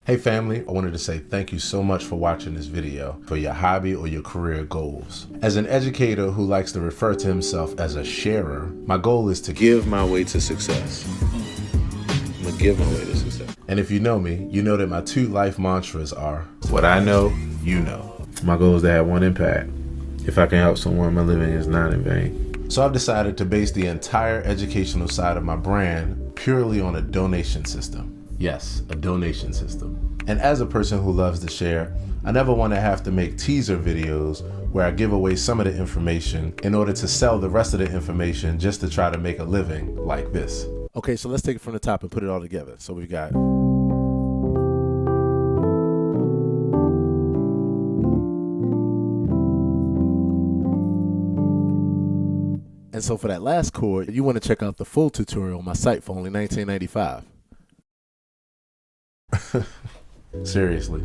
Hey family, I wanted to say thank you so much for watching this video for your hobby or your career goals. As an educator who likes to refer to himself as a sharer, my goal is to give my way to success. I'm gonna give my way to success. And if you know me, you know that my two life mantras are, what I know, you know. My goal is to have one impact. If I can help someone, my living is not in vain. So I've decided to base the entire educational side of my brand purely on a donation system. Yes, a donation system. And as a person who loves to share, I never want to have to make teaser videos where I give away some of the information in order to sell the rest of the information just to try to make a living like this. Okay, so let's take it from the top and put it all together. So we've got and so for that last chord, you want to check out the full tutorial on my site for only $19.95. Seriously.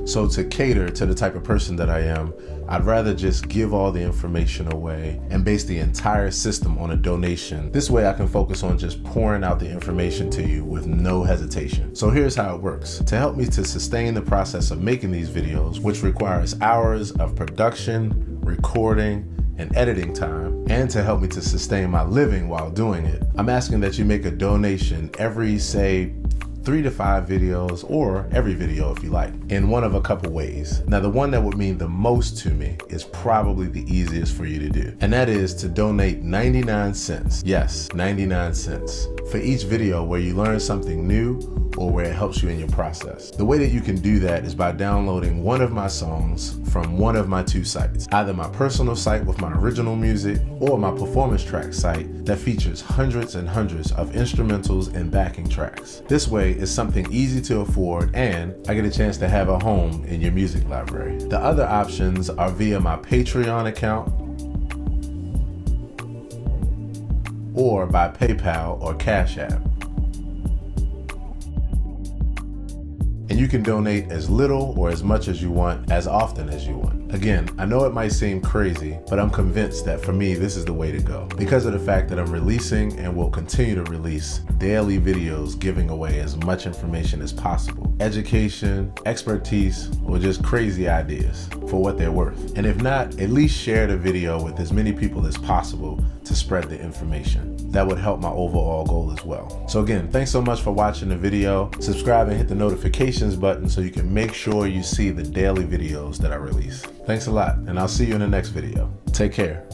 So to cater to the type of person that I am, I'd rather just give all the information away and base the entire system on a donation. This way I can focus on just pouring out the information to you with no hesitation. So here's how it works. To help me to sustain the process of making these videos, which requires hours of production, recording, and editing time, and to help me to sustain my living while doing it, I'm asking that you make a donation every, say, 3 to 5 videos, or every video if you like, in one of a couple ways. Now, the one that would mean the most to me is probably the easiest for you to do, and that is to donate 99 cents. Yes, 99 cents for each video where you learn something new or where it helps you in your process. The way that you can do that is by downloading one of my songs from one of my two sites, either my personal site with my original music or my performance track site that features hundreds and hundreds of instrumentals and backing tracks. This way, it's something easy to afford and I get a chance to have a home in your music library. The other options are via my Patreon account or by PayPal or Cash App. And you can donate as little or as much as you want, as often as you want. Again, I know it might seem crazy, but I'm convinced that for me, this is the way to go. Because of the fact that I'm releasing and will continue to release daily videos giving away as much information as possible. Education, expertise, or just crazy ideas for what they're worth. And if not, at least share the video with as many people as possible to spread the information. That would help my overall goal as well. So again, thanks so much for watching the video. Subscribe and hit the notifications button so you can make sure you see the daily videos that I release. Thanks a lot, and I'll see you in the next video. Take care.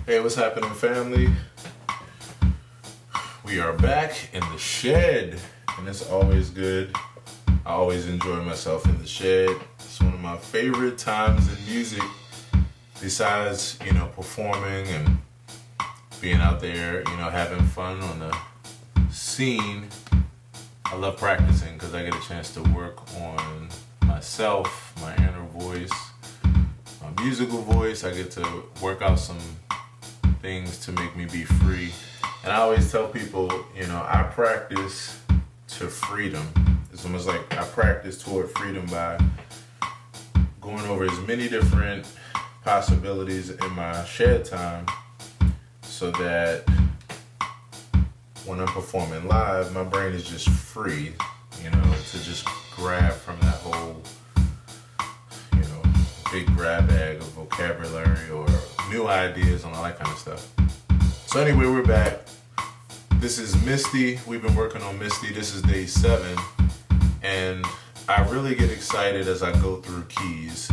Hey, what's happening, family? We are back in the shed, and it's always good. I always enjoy myself in the shed. It's one of my favorite times in music, besides, performing and being out there, having fun on the scene. I love practicing because I get a chance to work on myself, my inner voice, my musical voice. I get to work out some things to make me be free. And I always tell people, I practice to freedom. It's almost like I practice toward freedom by going over as many different possibilities in my shed time so that when I'm performing live, my brain is just free, to just grab from that whole, big grab bag of vocabulary or new ideas and all that kind of stuff. So anyway, we're back. This is Misty. We've been working on Misty. This is day 7. And I really get excited as I go through keys.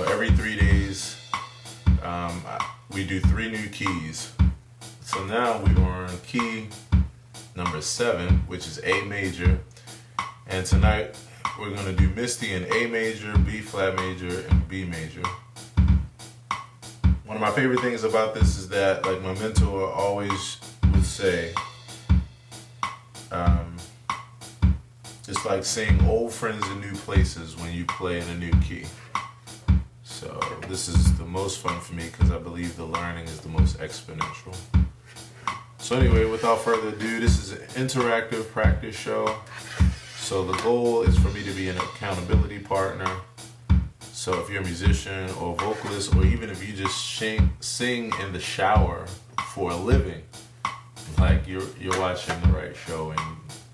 Every 3 days, we do 3 new keys. So now we are on key number 7, which is A major. And tonight we're going to do Misty in A major, B flat major, and B major. One of my favorite things about this is that, like my mentor always would say, it's like seeing old friends in new places when you play in a new key. So this is the most fun for me because I believe the learning is the most exponential. So anyway, without further ado, this is an interactive practice show. So the goal is for me to be an accountability partner. So if you're a musician or a vocalist, or even if you just sing in the shower for a living, like you're watching the right show and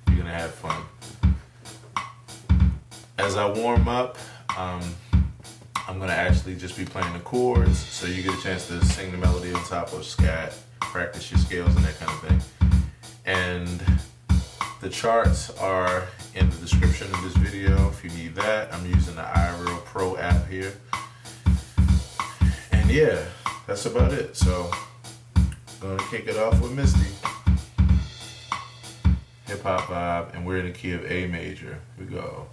you're gonna have fun. As I warm up, I'm gonna actually just be playing the chords, so you get a chance to sing the melody on top of scat, practice your scales and that kind of thing. And the charts are in the description of this video if you need that. I'm using the iReal Pro app here. And yeah, that's about it. So I'm gonna kick it off with Misty. Hip hop vibe, and we're in the key of A major. Here we go.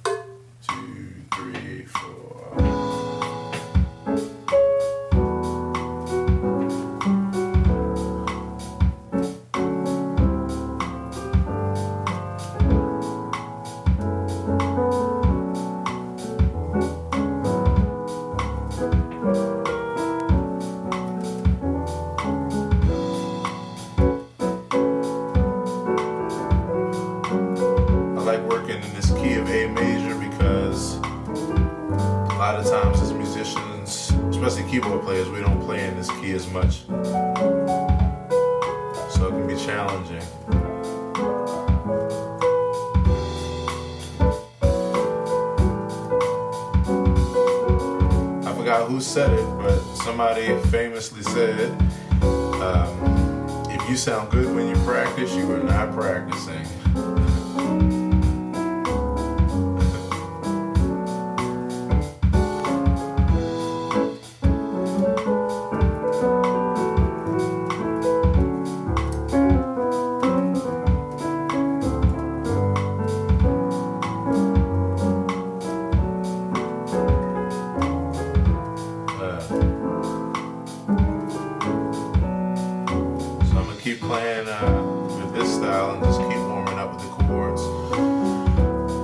2, 3, 4. A lot of times as musicians, especially keyboard players, we don't play in this key as much. So it can be challenging. I forgot who said it, but somebody famously said, if you sound good when you practice, you are not practicing. Keep playing with this style and just keep warming up with the chords.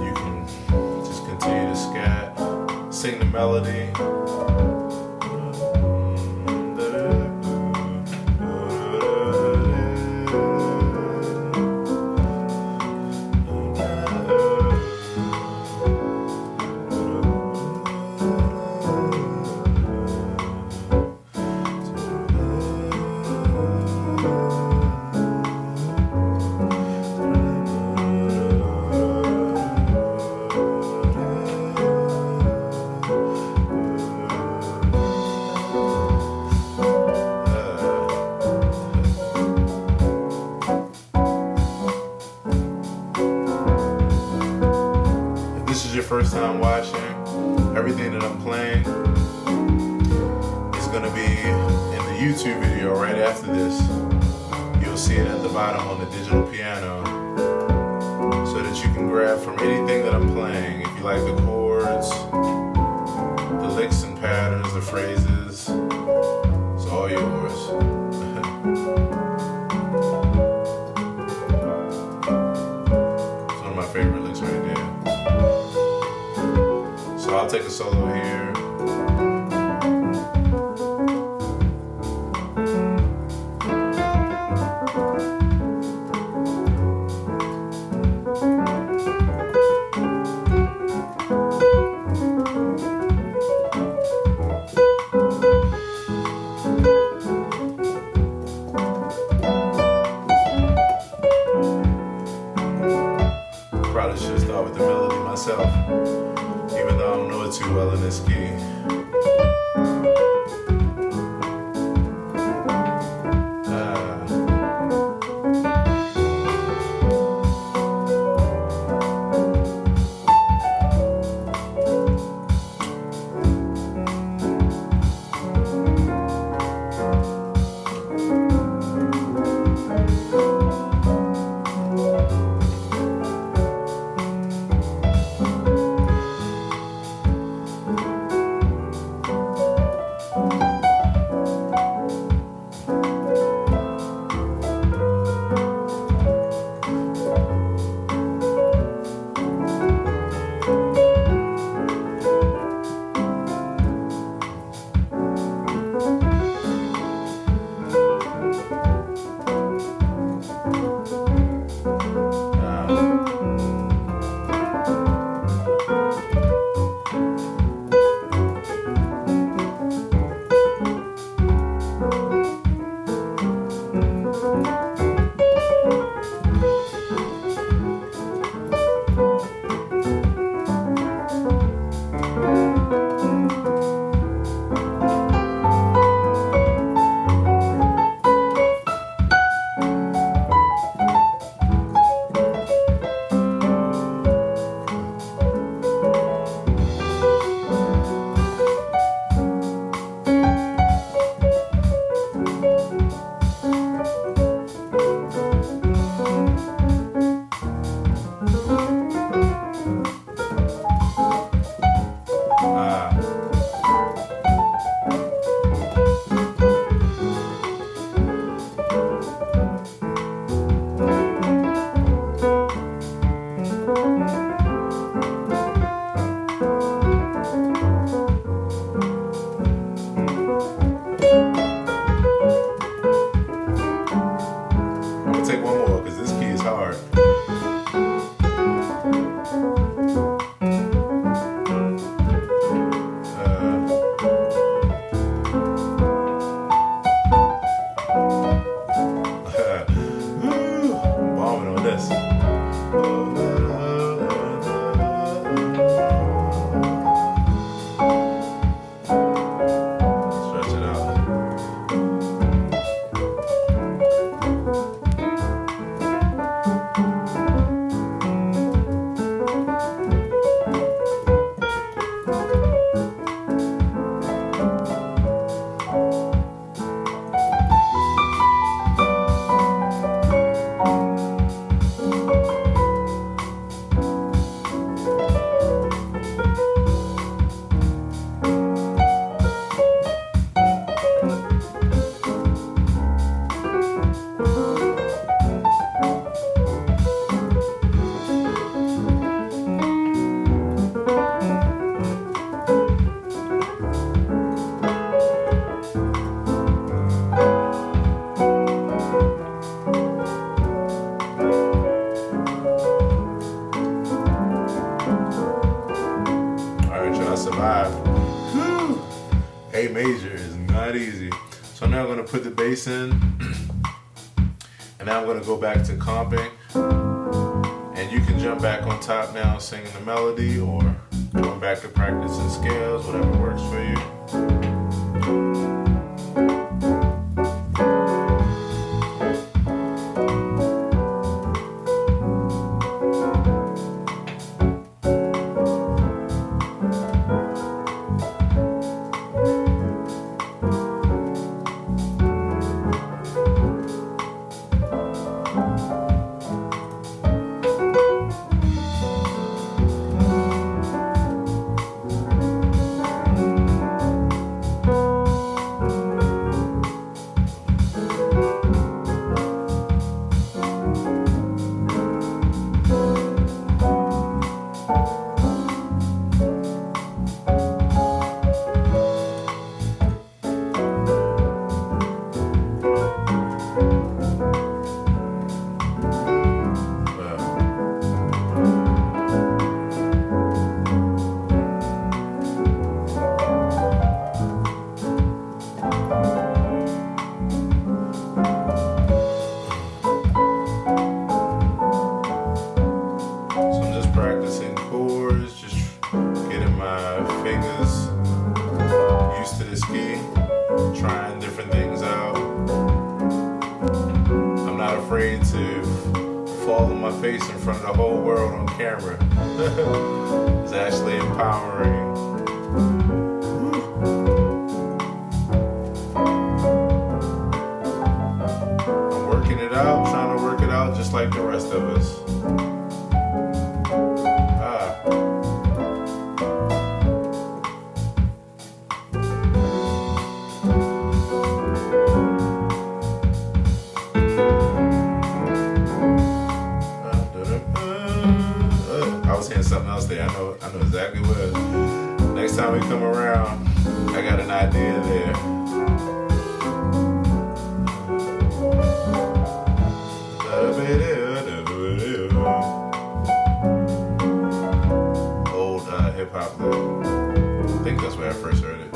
You can just continue to scat, sing the melody. First time watching, everything that I'm playing is going to be in the YouTube video right after this. You'll see it at the bottom on the digital piano so that you can grab from anything that I'm playing. If you like the chords, the licks and patterns, the phrases, it's all yours. It's one of my favorite licks right there. So I'll take a solo here. Probably should start with the melody myself, even though I don't know it too well in this key. I survived. Whew. A major is not easy. So now I'm going to put the bass in, and now I'm going to go back to comping. And you can jump back on top now singing the melody, or going back to practicing scales, whatever works for you. Afraid to fall on my face in front of the whole world on camera. It's actually empowering. I'm working it out, trying to work it out just like the rest of us. Something else there. I know exactly what it is. Next time we come around, I got an idea there. Old hip hop. I think that's where I first heard it.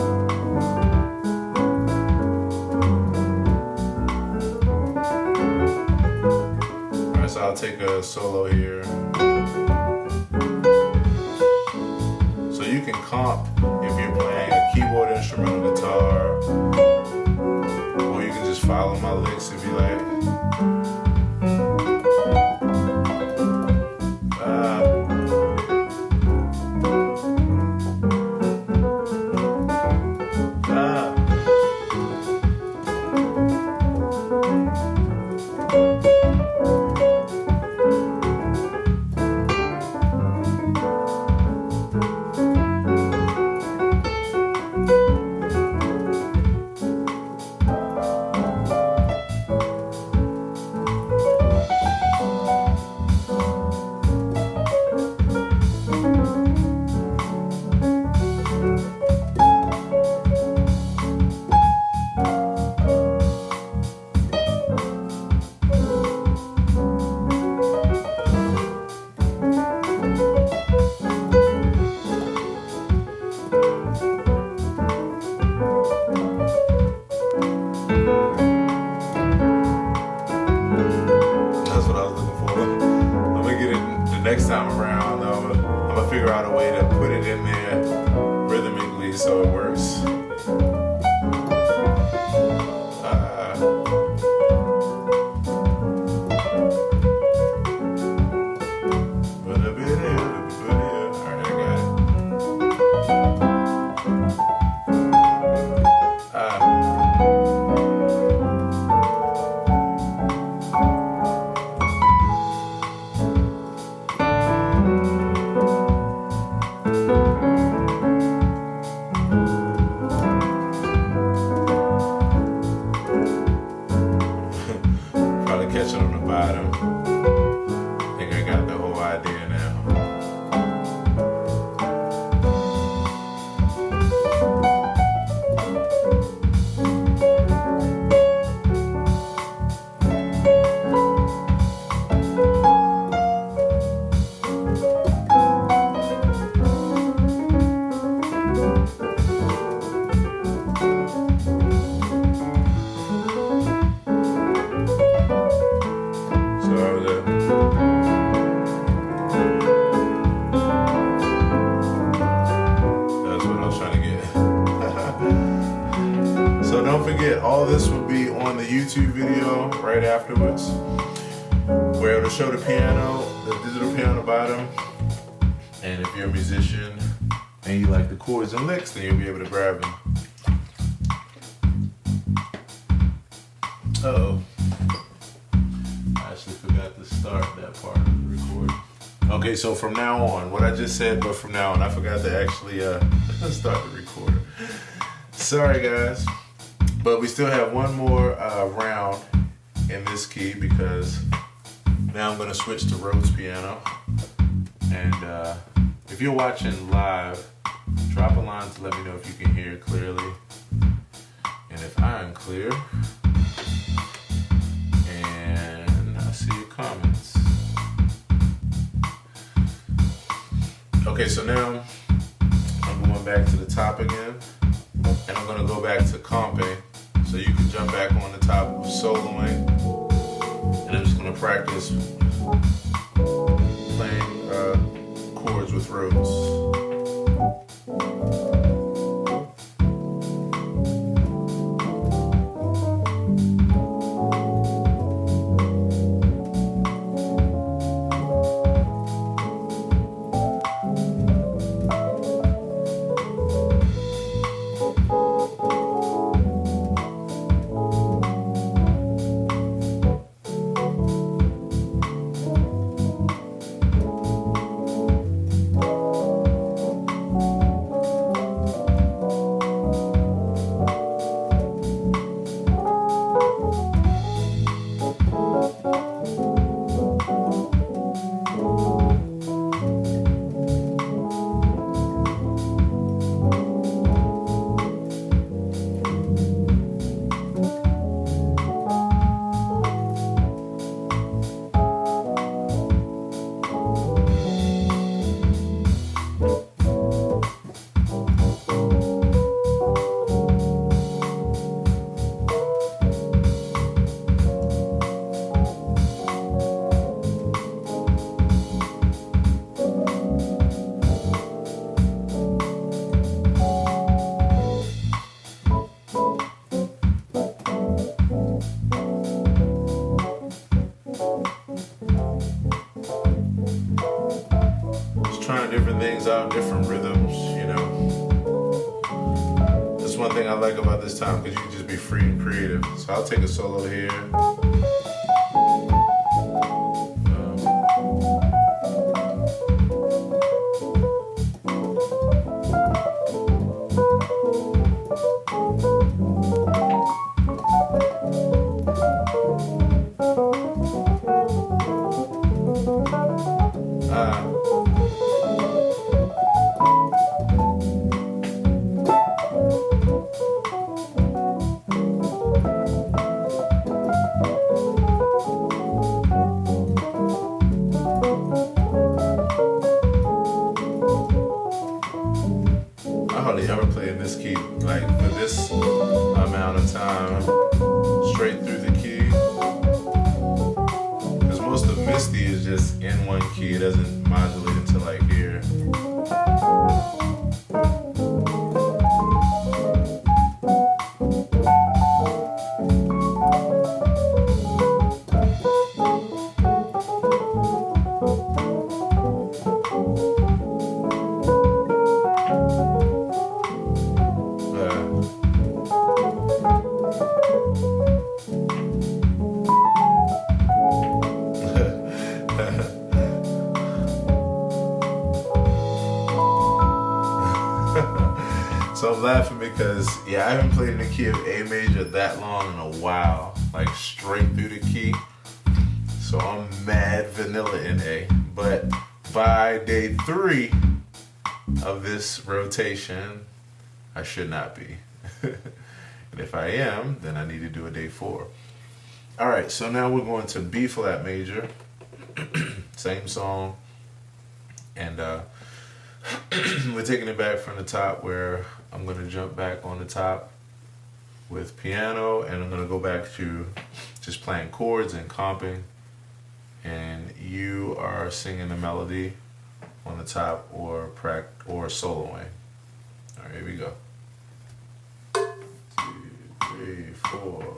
Alright, so I'll take a solo here. You can comp if you're playing a keyboard instrumental guitar, or you can just follow my licks if you like. Next time around, I'm gonna figure out a way to put it in there rhythmically so it works. forget, all this will be on the YouTube video right afterwards, where it'll show the piano, the digital piano bottom. And if you're a musician and you like the chords and licks, then you'll be able to grab them. Uh-oh. I actually forgot to start that part of the recording. Okay, so from now on, what I just said, but from now on, I forgot to actually start the recorder. Sorry, guys. But we still have one more round in this key, because now I'm going to switch to Rhodes piano. And if you're watching live, drop a line to let me know if you can hear clearly. And if I'm clear, and I see your comments. Okay, so now I'm going back to the top again, and I'm going to go back to comping, so you can jump back on the top of soloing. And I'm just going to practice playing chords with Rhodes. Trying different things out, different rhythms, you know. That's one thing I like about this time, because you can just be free and creative. So I'll take a solo here. Ever play in this key, like for this amount of time, straight through the key, because most of Misty is just in one key. It doesn't modulate until like here. So I'm laughing because, yeah, I haven't played in the key of A major that long in a while, like straight through the key. So I'm mad vanilla in A. But by day 3 of this rotation, I should not be. And if I am, then I need to do a day 4. All right, so now we're going to B flat major. Same song. And we're taking it back from the top, where I'm going to jump back on the top with piano, and I'm going to go back to just playing chords and comping, and you are singing the melody on the top or soloing. All right, here we go. 2, 3. 3, 4.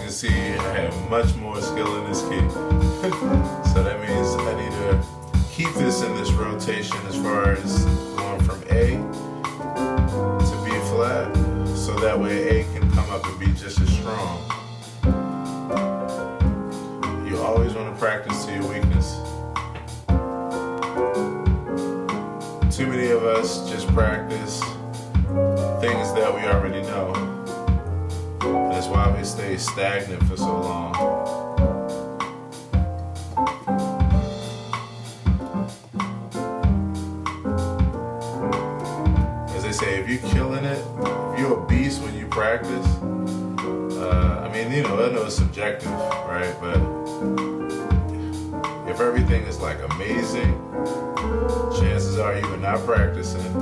See, I have much more skill in this key. So that means I need to keep this in this rotation as far as going from A to B flat, so that way A can come up and be just as strong. You always want to practice to your weakness. Too many of us just practice things that we already know. That's why we stay stagnant for so long. As they say, if you're killing it, if you're a beast when you practice, I mean, you know, I know it's subjective, right? But if everything is like amazing, chances are you're not practicing.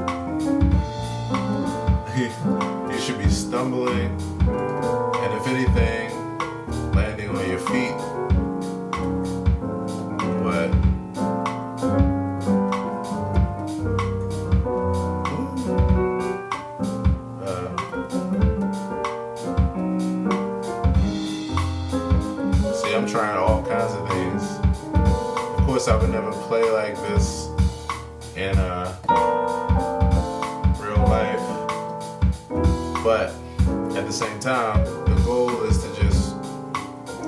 You should be stumbling. And if anything, landing on your feet. But see, I'm trying all kinds of things. Of course, I would never play like this in real life, but at the same time, the goal is to just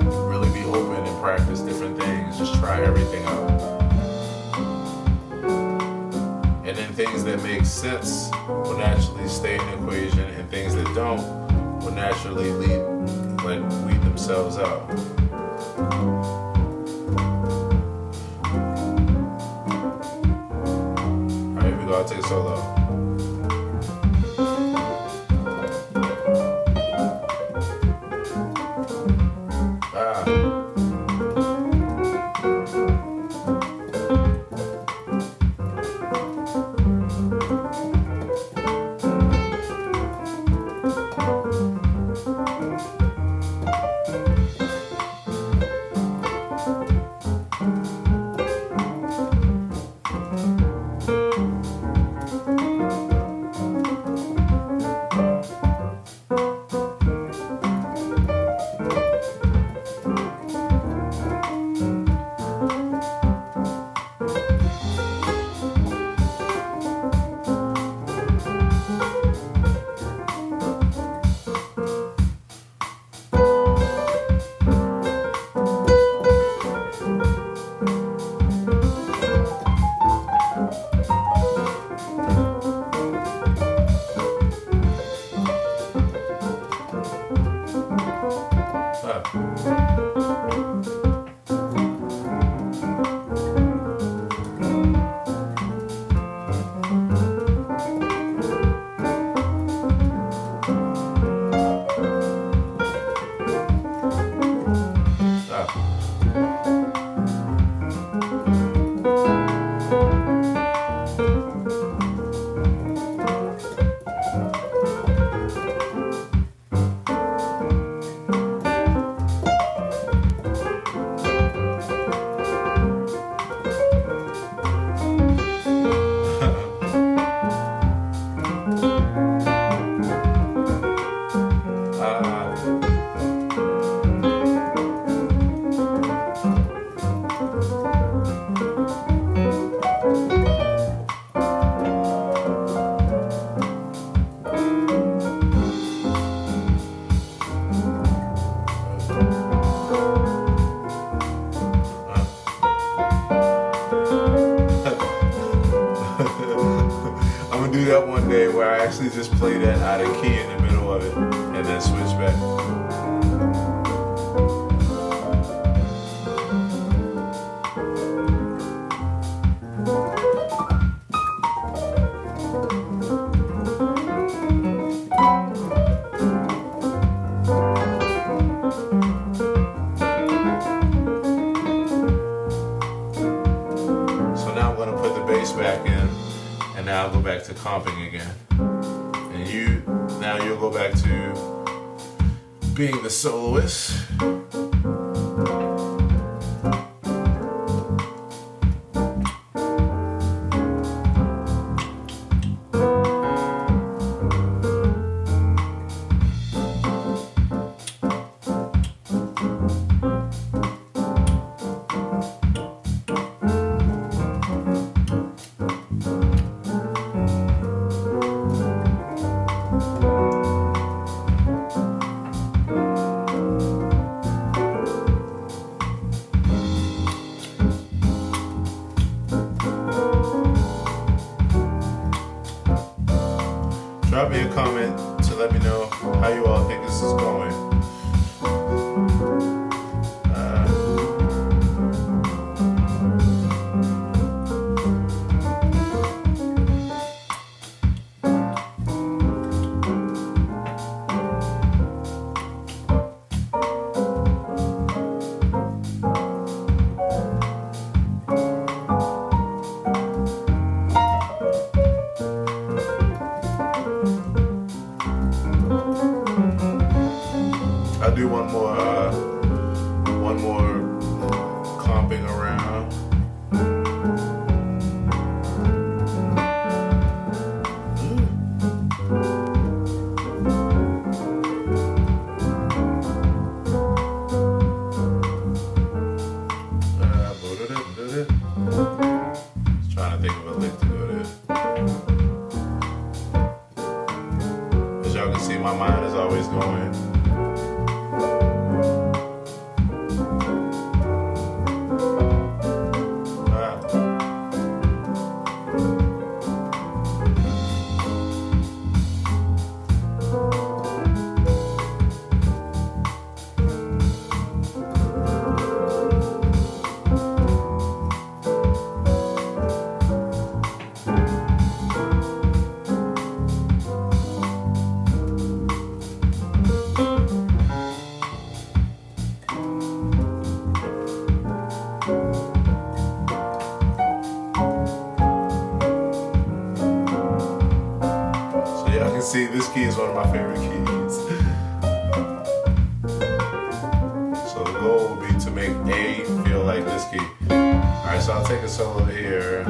really be open and practice different things. Just try everything out. And then things that make sense will naturally stay in the equation, and things that don't will naturally weed themselves out. Alright, here we go. I'll take a solo. I'm gonna do that one day where I actually just play that out of key in the middle of it, and then switch back. Back in, and now I'll go back to comping again, and now you'll go back to being the soloist. Drop me a comment to let me know how you all think this is going. I'll do one more comping around. Just trying to think of a lick to go there. As y'all can see, my mind is always going. See, this key is one of my favorite keys. So the goal will be to make A feel like this key. Alright, so I'll take a solo here.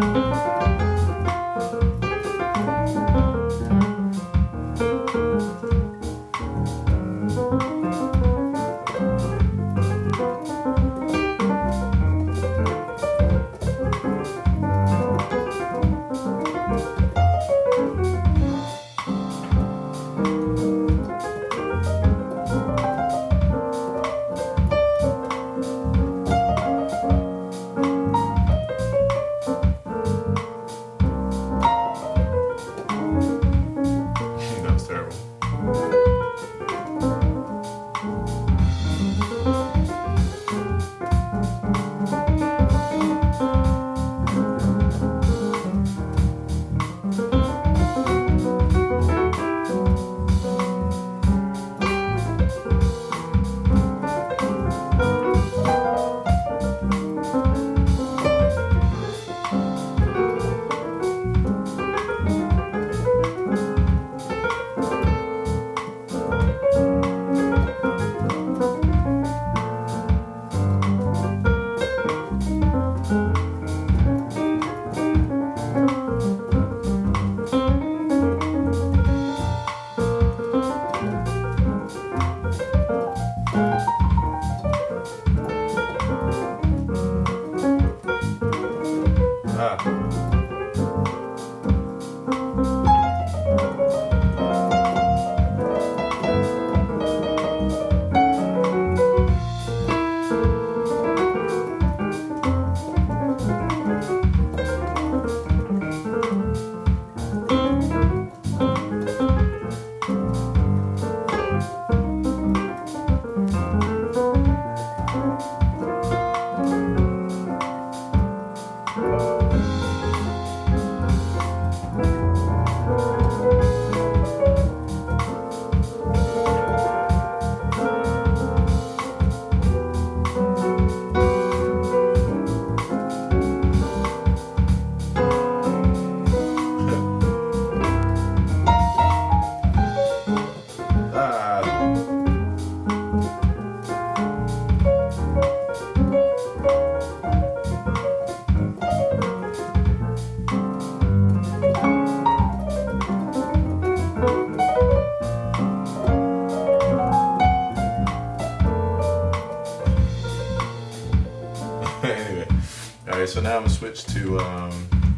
switch to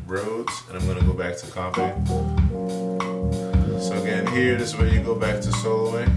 Rhodes, and I'm gonna go back to comping. So again, here, this is where you go back to soloing.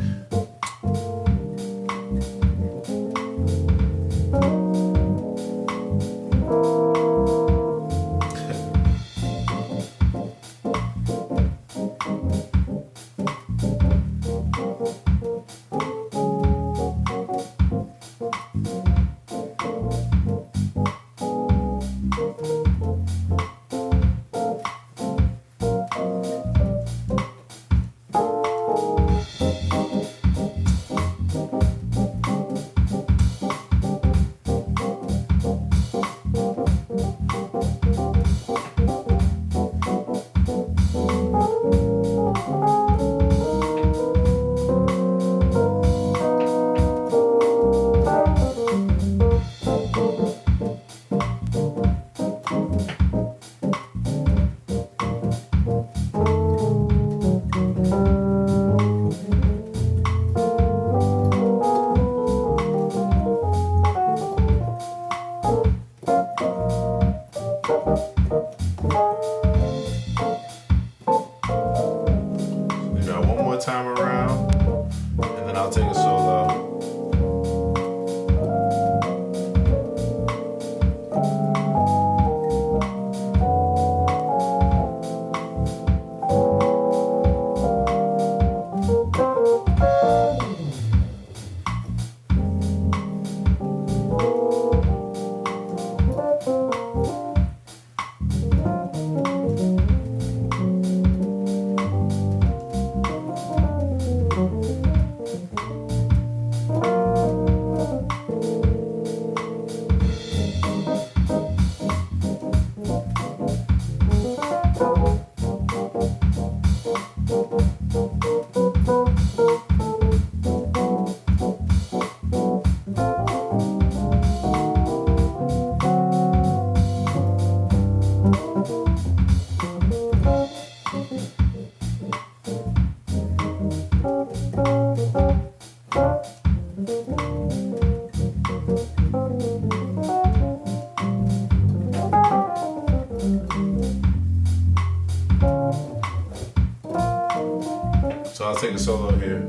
Time around, and then I'll take a solo. So I'll take a solo here.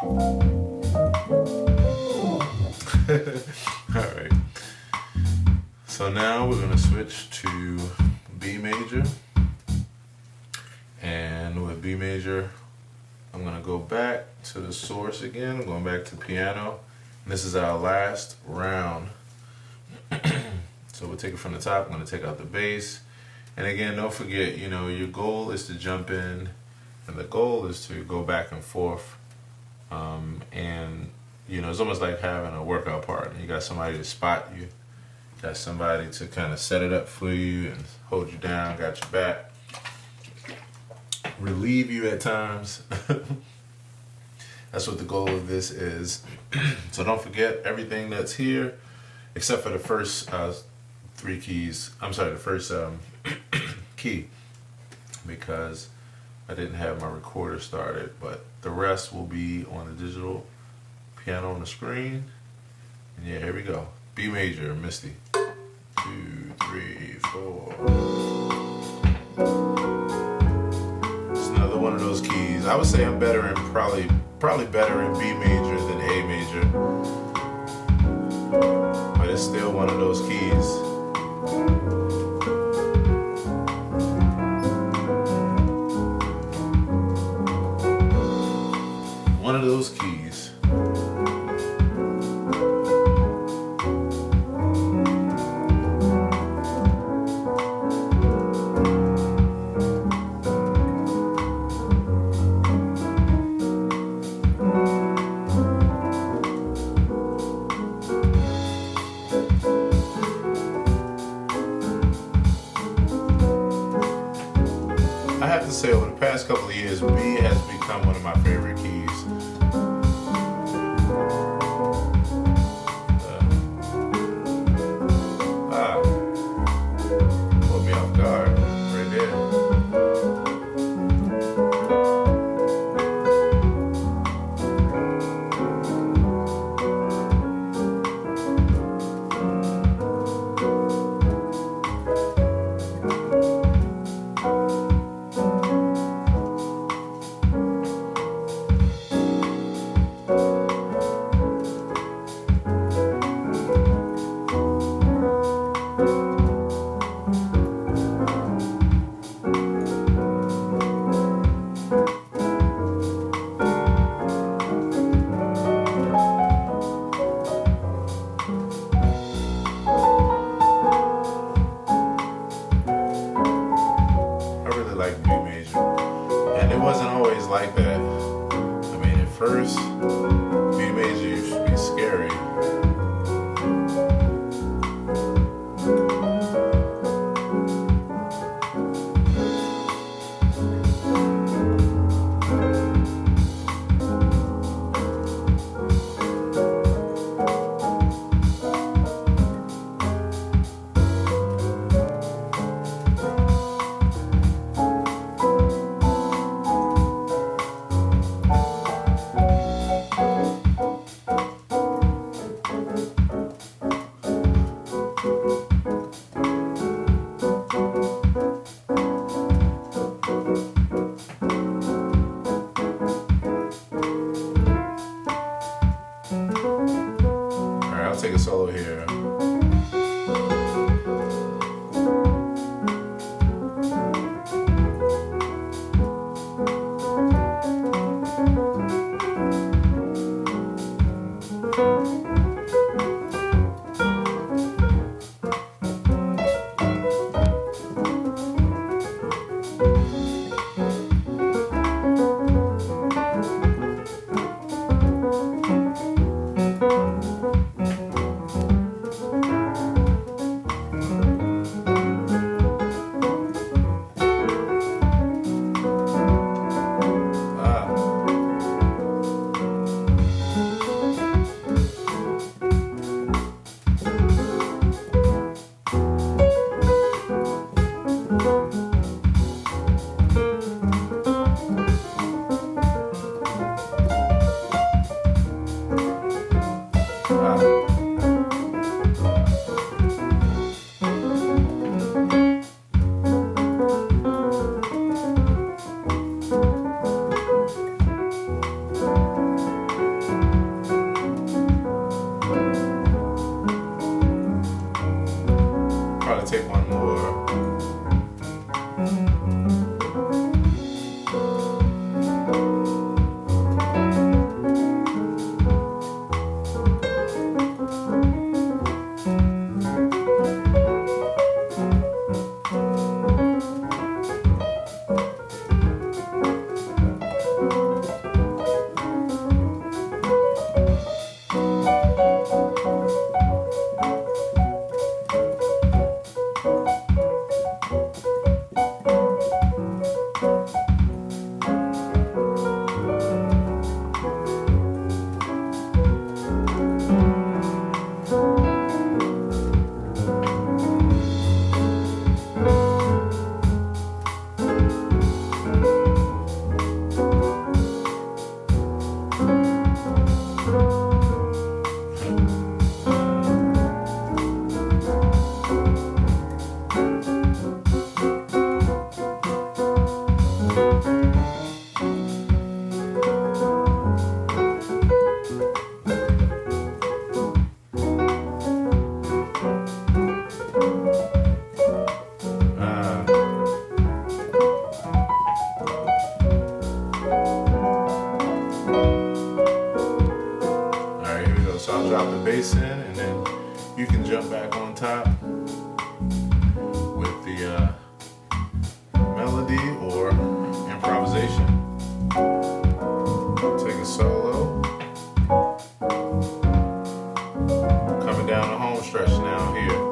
Alright. So now we're going to switch to B major. And with B major, I'm going to go back to the source again. I'm going back to piano. And this is our last round. So we'll take it from the top. I'm going to take out the bass. And again, don't forget, you know, your goal is to jump in, and the goal is to go back and forth. And, you know, it's almost like having a workout partner. You got somebody to spot you, got somebody to kind of set it up for you and hold you down, got your back, relieve you at times. That's what the goal of this is. So don't forget everything that's here, except for the first three keys. I'm sorry, the first key, because I didn't have my recorder started, but the rest will be on the digital piano on the screen. And yeah, here we go. B major, Misty. 2, 3, 4. It's another one of those keys. I would say I'm better in probably better in B major than A major, but it's still one of those keys. One of those keys. I have to say, over the past couple of years, B has become one of my favorite keys. Put me off guard right there. Like B major, and it wasn't always like that. I mean, at first, B major used to be scary. drop the bass in, and then you can jump back on top with the melody or improvisation. Take a solo. Coming down the home stretch now here.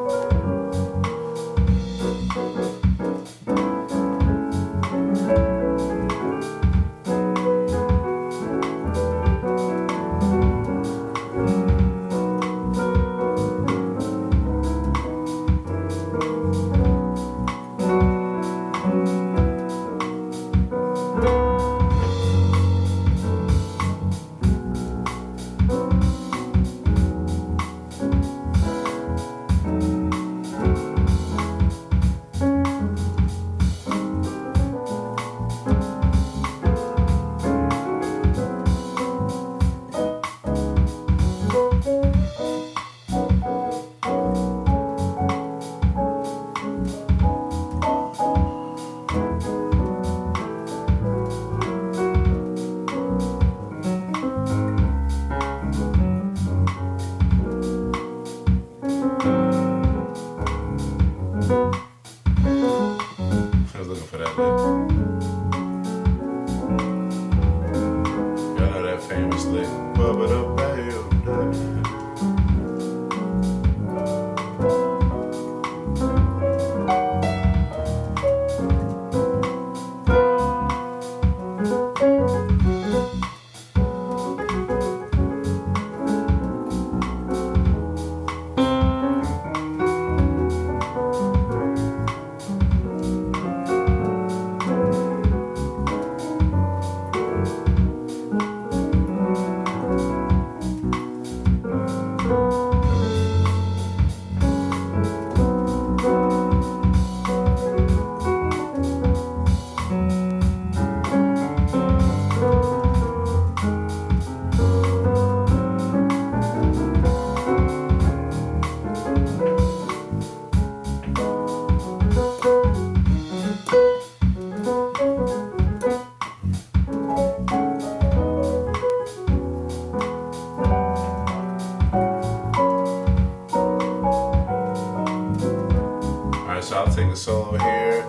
So I'll take a solo here.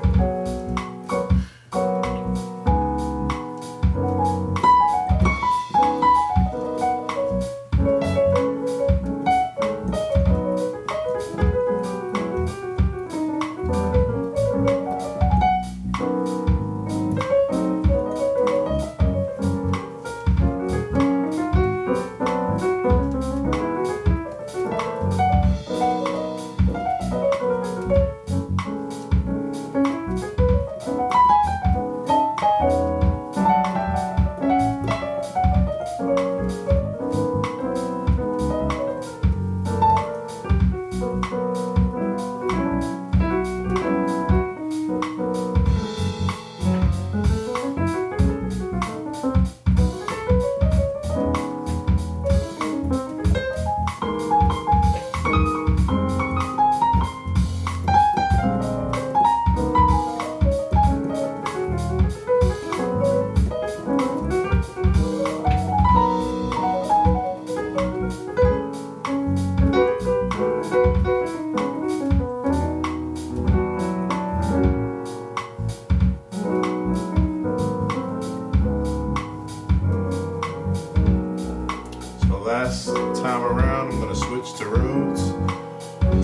Last time around, I'm going to switch to Rhodes,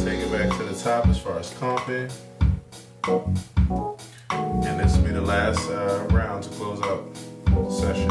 take it back to the top as far as comping, and this will be the last round to close out the session.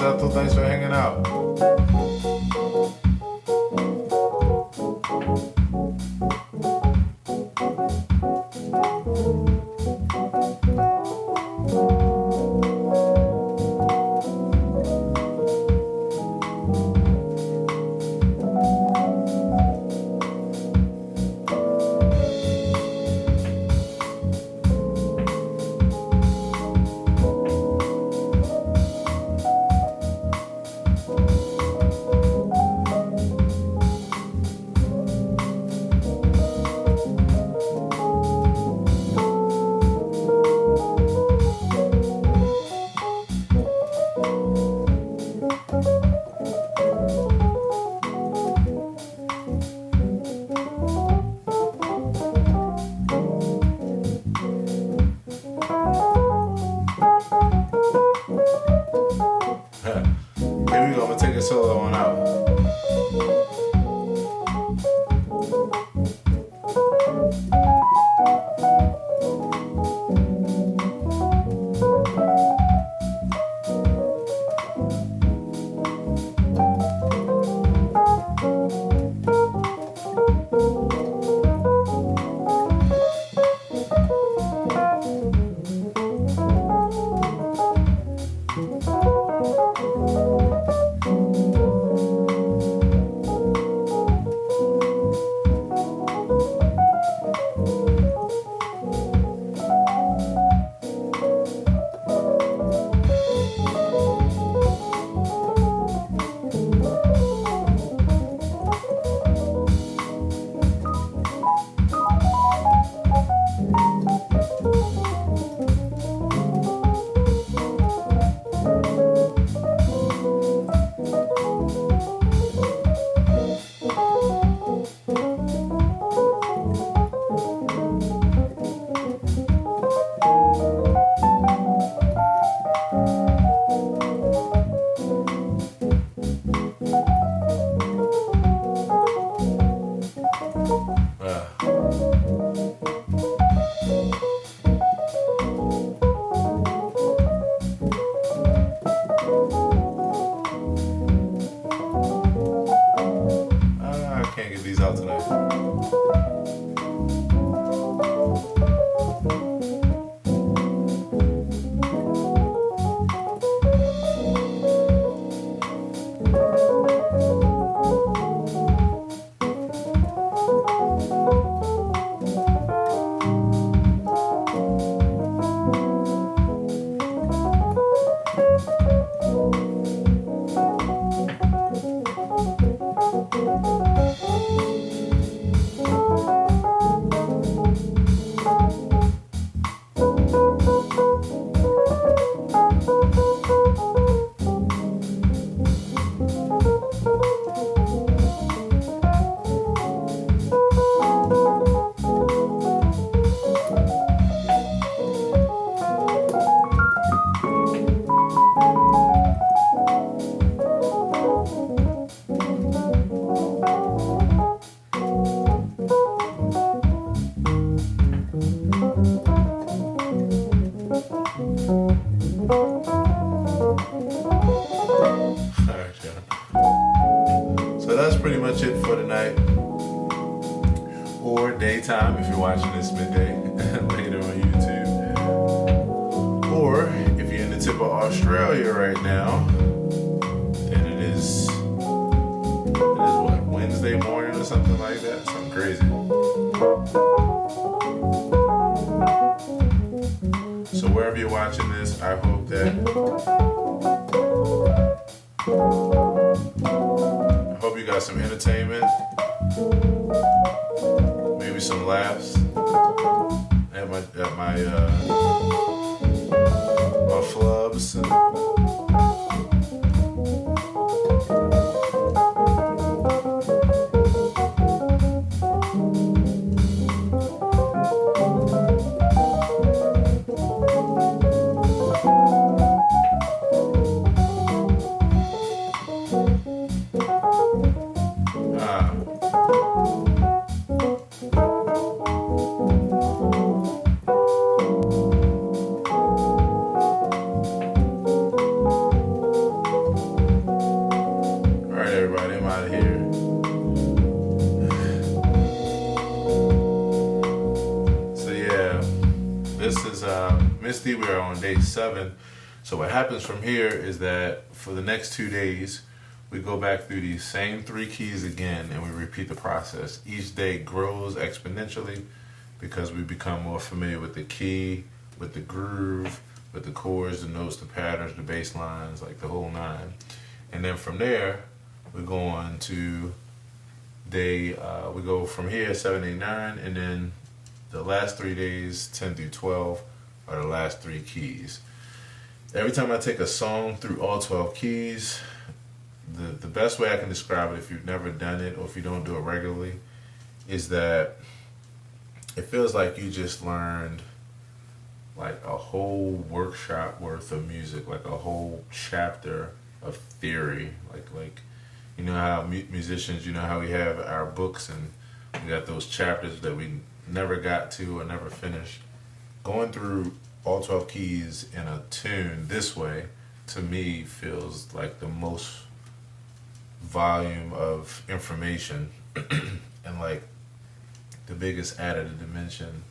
Vato. Thanks for hanging out. Here we go, I'm gonna take a solo on out. I can't get these out tonight. So that's pretty much it for tonight, or daytime if you're watching this midday later on YouTube, or if you're in the tip of Australia right now, then it is what, Wednesday morning or something like that, something crazy. So wherever you're watching this, I hope you got some entertainment, maybe some laughs at my flubs. out of here. So yeah, this is Misty. We are on day 7. So what happens from here is that for the next 2 days, we go back through these same 3 keys again, and we repeat the process. Each day grows exponentially because we become more familiar with the key, with the groove, with the chords, the notes, the patterns, the bass lines, like the whole 9. And then from there, we go on to we go from here 7, 8, 9, and then the last 3 days, 10 through 12, are the last 3 keys. Every time I take a song through all 12 keys, the best way I can describe it, if you've never done it or if you don't do it regularly, is that it feels like you just learned like a whole workshop worth of music, like a whole chapter of theory. Like you know how musicians, you know how we have our books and we got those chapters that we never got to or never finished. Going through all 12 keys in a tune this way, to me, feels like the most volume of information and like the biggest added dimension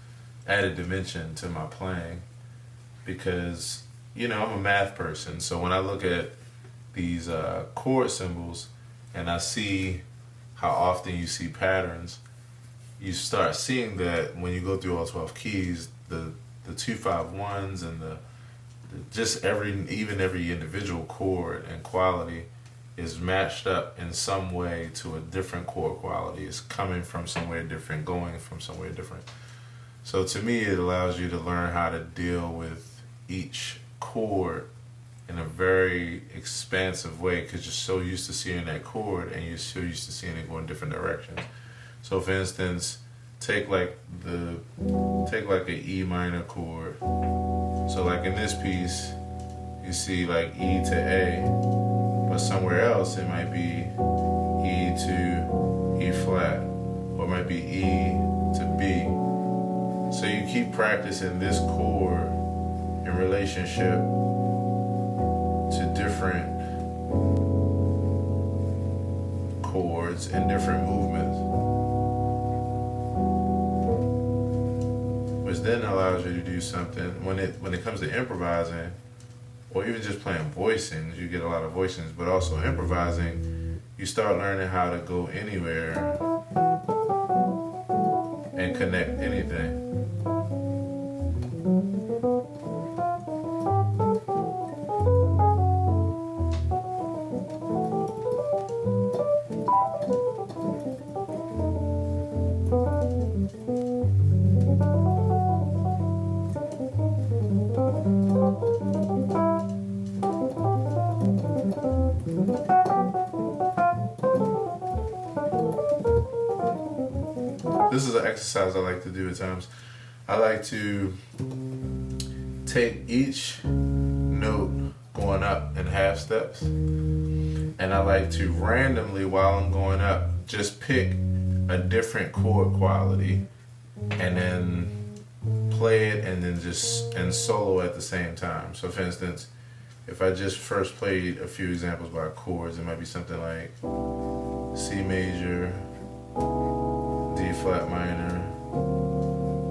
to my playing, because you know I'm a math person, so when I look at these chord symbols and I see how often you see patterns, you start seeing that when you go through all 12 keys, the 2-5-1s and the just every individual chord and quality is matched up in some way to a different chord quality. It's coming from somewhere different, going from somewhere different. So to me, it allows you to learn how to deal with each chord in a very expansive way, because you're so used to seeing that chord and you're so used to seeing it go in different directions. So for instance, take like an E minor chord. So like in this piece, you see like E to A, but somewhere else it might be E to E flat, or it might be E to B. So you keep practicing this chord in relationship to different chords and different movements, which then allows you to do something when it comes to improvising, or even just playing voicings. You get a lot of voicings, but also improvising, you start learning how to go anywhere and connect anything. This is an exercise I like to do at times. I like to take each note going up in half steps, and I like to randomly, while I'm going up, just pick a different chord quality and then play it and then and solo at the same time. So for instance, if I just first played a few examples by chords, it might be something like C major, D flat minor,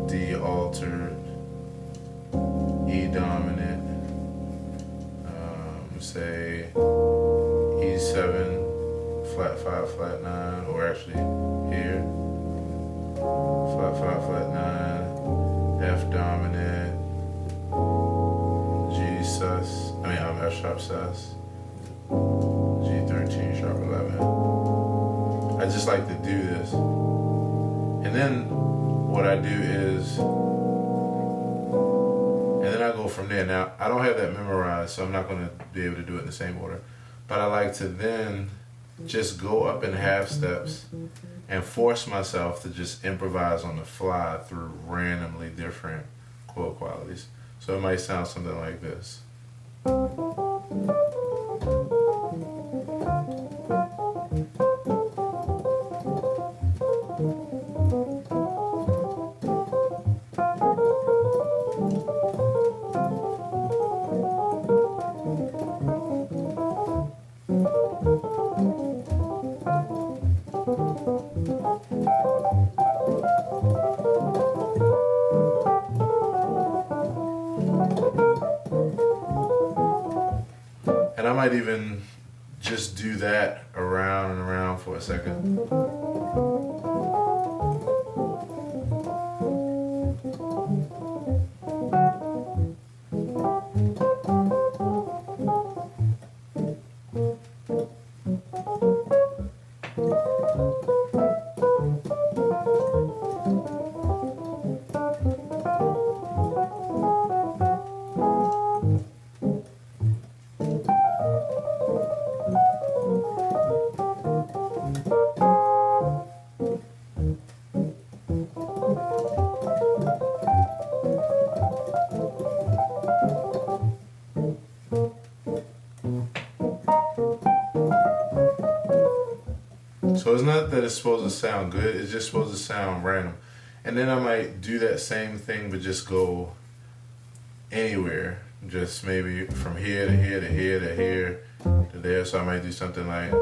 D altered, E dominant, say E7, flat 5, flat 9, or actually here, flat 5, flat 9, F dominant, G sus, F sharp sus, G13 sharp 11. I just like to do this. And then what I do is, and then I go from there. Now, I don't have that memorized, so I'm not going to be able to do it in the same order. But I like to then just go up in half steps and force myself to just improvise on the fly through randomly different chord qualities. So it might sound something like this. might even just do that around and around for a second. So it's not that it's supposed to sound good, it's just supposed to sound random. And then I might do that same thing, but just go anywhere. Just maybe from here to here to here to here to there. So I might do something like.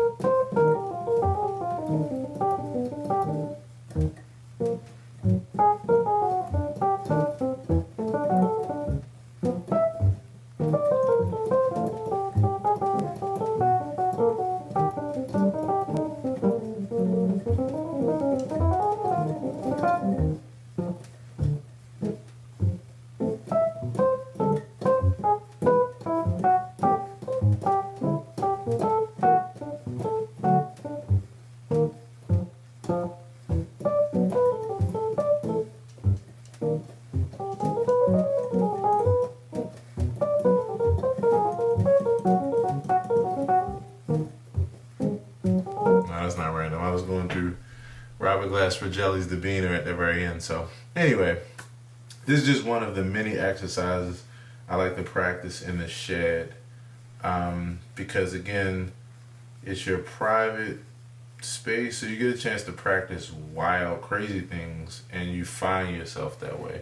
That's not random. I was going through Robert Glass for Jelly's The Beaner at the very end. So anyway, this is just one of the many exercises I like to practice in the shed, because again, it's your private space, so you get a chance to practice wild, crazy things, and you find yourself that way.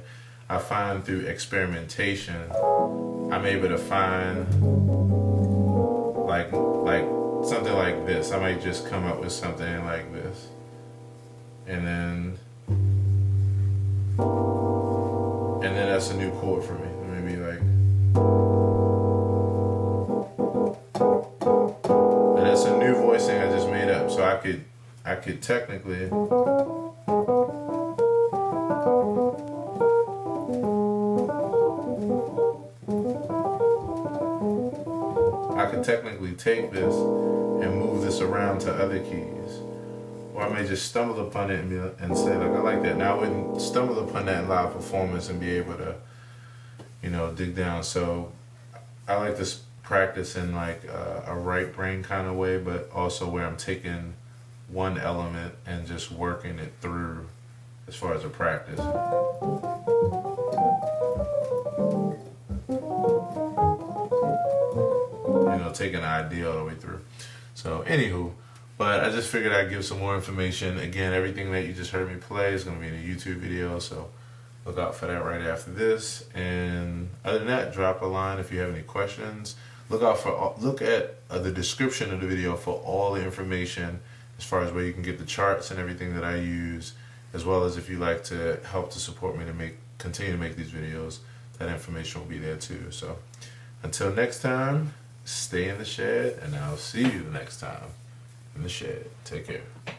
I find through experimentation, I'm able to find like something like this. I might just come up with something like this, and then that's a new chord for me. Maybe like, and that's a new voicing I just made up. So I could technically. I could technically take this and move this around to other keys. Or I may just stumble upon it and say, like, I like that. Now I wouldn't stumble upon that in live performance and be able to, dig down. So I like to practice in like a right brain kind of way, but also where I'm taking one element and just working it through as far as a practice. Taking an idea all the way through. So anywho, but I just figured I'd give some more information. Again, everything that you just heard me play is going to be in a YouTube video, so look out for that right after this. And other than that, drop a line if you have any questions. Look at the description of the video for all the information as far as where you can get the charts and everything that I use, as well as if you like to help to support me to continue to make these videos, that information will be there too. So until next time, stay in the shed, and I'll see you the next time in the shed. Take care.